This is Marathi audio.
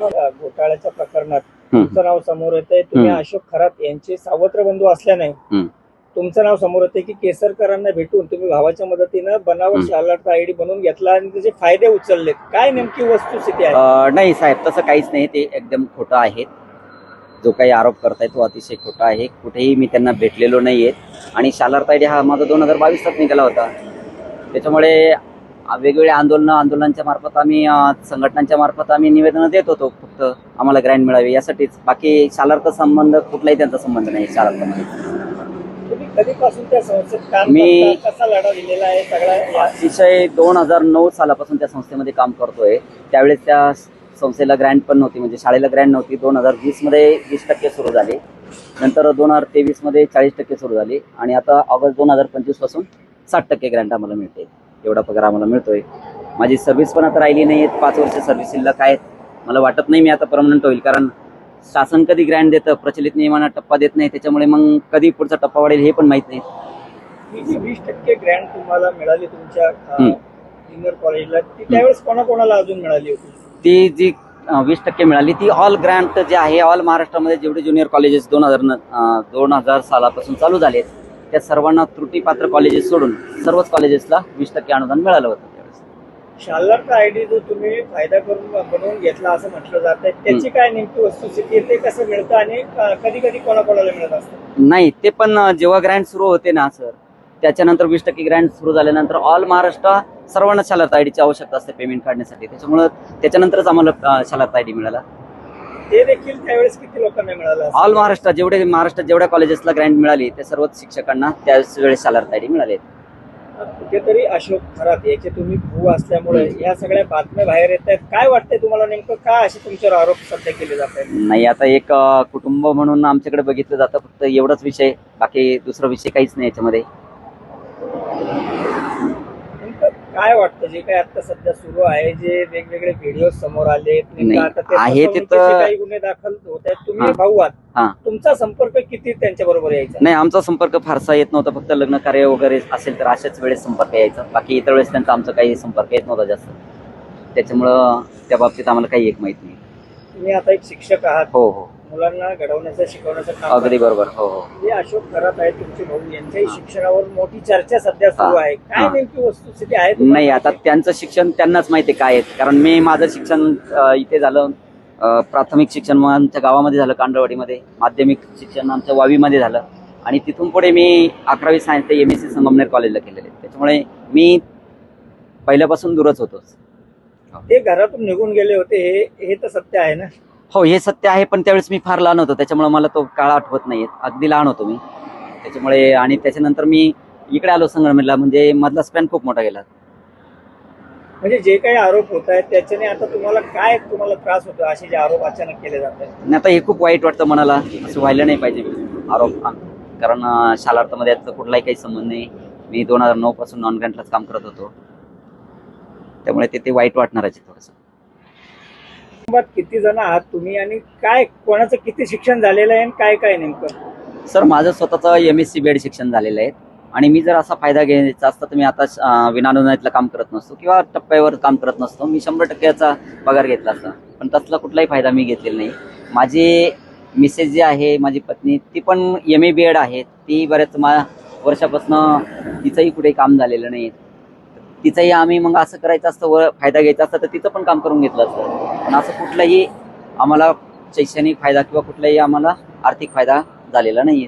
घोटाळ्याच्या प्रकरणात तुमचं नाव समोर येतंय. तुम्ही अशोक खरात यांचे सावत्र बंधू असल्याने तुमचं नाव समोर येते की केसरकरांना भेटून तुम्ही भावाच्या मदतीनं बनावट शालार्थ आयडी बनवून घेतला आणि त्याचे फायदे उचलले. काय नेमकी वस्तुस्थिती आहे? नाही साहेब, तसं काहीच नाही. ते एकदम खोटं आहे. जो काही आरोप करताय तो अतिशय खोटा आहे. कुठेही मी त्यांना भेटलेलो नाहीये आणि शालार्थ आयडी हा माझा 2022 निघाला होता. त्याच्यामुळे वेगवेगळ्या आंदोलनांच्या मार्फत आम्ही संघटनांच्या मार्फत आम्ही निवेदनं देत होतो. फक्त आम्हाला ग्रँट मिळावी यासाठीच. बाकी शालार्थ संबंध कुठलाही त्यांचा संबंध नाही शालार्थमध्ये. तुम्ही कधीपासून त्या संस्थेत काम मी करता? कसा लढा दिलेला आहे सगळा? अतिशय 2009 सालापासून त्या संस्थेमध्ये काम करतोय. त्यावेळेस त्या संस्थेला ग्रँट पण नव्हती, म्हणजे शाळेला ग्रँट नव्हती. 2020 मध्ये 20% सुरू झाले, नंतर 2023 मध्ये 40% सुरू झाली आणि आता ऑगस्ट 2025 पासून 60% ग्रँट आम्हाला मिळते. एवढा पगार आम्हाला मिळतोय. माझी सर्व्हिस पण आता राहिली नाही आहे. 5 वर्ष सर्व्हिस शिल्लक आहेत. मला वाटत नाही मी आता परमनंट होईल, कारण शासन कधी ग्रँट देतं, प्रचलित नियमांना टप्पा देत नाही. त्याच्यामुळे मग कधी पुढचा टप्पा वाढेल हे पण माहित नाही. ही जी 20% ग्रँट तुम्हाला मिळाली तुमच्या ज्युनियर कॉलेजला, ती त्यावेळेस कोणाकोणाला अजून मिळाली होती? ती जी 20% मिळाली ती ऑल ग्रँट जे आहे, ऑल महाराष्ट्रामध्ये जेवढे ज्युनियर कॉलेजेस 2000 सालापासून चालू झालेत त्या सर्वांना त्रुटीपात्र कॉलेजेस सोडून सर्वच कॉलेजेसला 20% अनुदान मिळालं होतं. त्यावेळेस शालार्थ आयडी जो तुम्ही फायदा करून बनवून घेतला असं म्हटलं जात आहे, त्याची काय नेमकी वस्तुस्थिती आहे? ते कसं मिळतं आणि कधी कधी कोणाकोणाला मिळत असतं? नाही, ते पण जेव्हा ग्रँट सुरू होते ना सर, त्याच्यानंतर 20% ग्रँट सुरू झाल्यानंतर ऑल महाराष्ट्र सर्वांना शालार्थ आयडीची आवश्यकता असते पेमेंट काढण्यासाठी. त्याच्यामुळे त्याच्यानंतरच आम्हाला शालार्थ आयडी मिळाला. ते देखील त्यावेळेस किती लोकांना मिळालं? ऑल महाराष्ट्रात जेवढ्या कॉलेजेसला ग्रँट मिळाली त्या सर्वच शिक्षकांना त्याच वेळेस शालार्थ आयडी मिळाले. कुठेतरी अशोक खरात याचे तुम्ही भाऊ असल्यामुळे या सगळ्या बातम्या बाहेर येत आहेत. काय वाटतंय तुम्हाला नेमकं का असे तुमच्यावर आरोप सध्या केले जात आहेत? नाही, आता एक कुटुंब म्हणून आमच्याकडे बघितलं जातं फक्त, एवढाच विषय. बाकी दुसरा विषय काहीच नाही याच्यामध्ये. नेमकं काय वाटतं जे काय आता सध्या सुरू आहे, जे वेगवेगळे व्हिडिओ समोर आले आहे तिथं काही गुन्हे दाखल होत आहेत, तुम्ही भाऊ आहात, तुमचा संपर्क किती त्यांच्या बरोबर यायचा? नाही, आमचा संपर्क फारसा येत नव्हता. फक्त लग्न कार्य वगैरे असेल तर अशाच वेळेस संपर्क यायचा. बाकी इतर वेळेस त्यांचा आमचा काही संपर्क येत नव्हता जास्त. त्याच्यामुळं त्या बाबतीत आम्हाला काही एक माहित नाही. तुम्ही आता एक शिक्षक आहात. हो हो, मुलांना घडवण्याचं शिकवण्याचं काम अगदी बरोबर. हो हो. जे अशोक खरात आहेत तुमचे भाऊ, यांच्याही शिक्षणावर मोठी चर्चा सध्या सुरू आहे. काय नेमकी वस्तुस्थिती आहे? नाही, आता त्यांचं शिक्षण त्यांनाच माहिती काय आहे. कारण मी माझं शिक्षण इथे झालं. प्राथमिक शिक्षण आमच्या गावामध्ये झालं, कांडवाडीमध्ये. माध्यमिक शिक्षण आमच्या वावीमध्ये झालं आणि तिथून पुढे मी 11वी सायन्स ते MSc संगमनेर कॉलेजला केलेले. त्याच्यामुळे मी पहिल्यापासून दूरच होतो. ते घरातून निघून गेले होते, हे तर सत्य आहे ना? हो, हे सत्य आहे. पण त्यावेळेस मी फार लहान होतो, त्याच्यामुळे मला तो काळ आठवत नाहीये. अगदी लहान होतो मी त्याच्यामुळे. आणि त्याच्यानंतर मी इकडे आलो संगमनेरला, म्हणजे मधला स्पॅन खूप मोठा गेला. म्हणजे जे काही आरोप होत आहेत त्याच्याने आता तुम्हाला त्रास होतो, असे जे आरोप अचानक केले जात आहेत? आता हे खूप वाईट वाटतं मनाला. असं व्हायला नाही पाहिजे आरोप. कारण शालार्थमध्ये याचा कुठलाही काही संबंध नाही. मी 2009 पासून नॉन ग्रँटलाच काम करत होतो. त्यामुळे ते वाईट वाटणार आहे थोडंसं. किती जण आहात तुम्ही आणि काय कोणाचं किती शिक्षण झालेलं आहे आणि काय नेमकं? सर, माझं स्वतःचं MSc BEd शिक्षण झालेलं आहे आणि मी जर असा फायदा घ्यायचा असता तर मी आता विनानुदानितलं काम करत नसतो किंवा टप्प्यावर काम करत नसतो. मी 100% पगार घेतला असता. पण त्यातला कुठलाही फायदा मी घेतलेला नाही. माझी मिसेस जी आहे, माझी पत्नी, ती पण MA BEd आहे. ती बऱ्याच वर्षापासून तिचंही कुठेही काम झालेलं नाही. तिचंही आम्ही मग असं करायचं असतं, फायदा घ्यायचा असतं तर तिचं पण काम करून घेतलं असतं. पण असं कुठलाही आम्हाला शैक्षणिक फायदा किंवा कुठलाही आम्हाला आर्थिक फायदा झालेला नाहीये.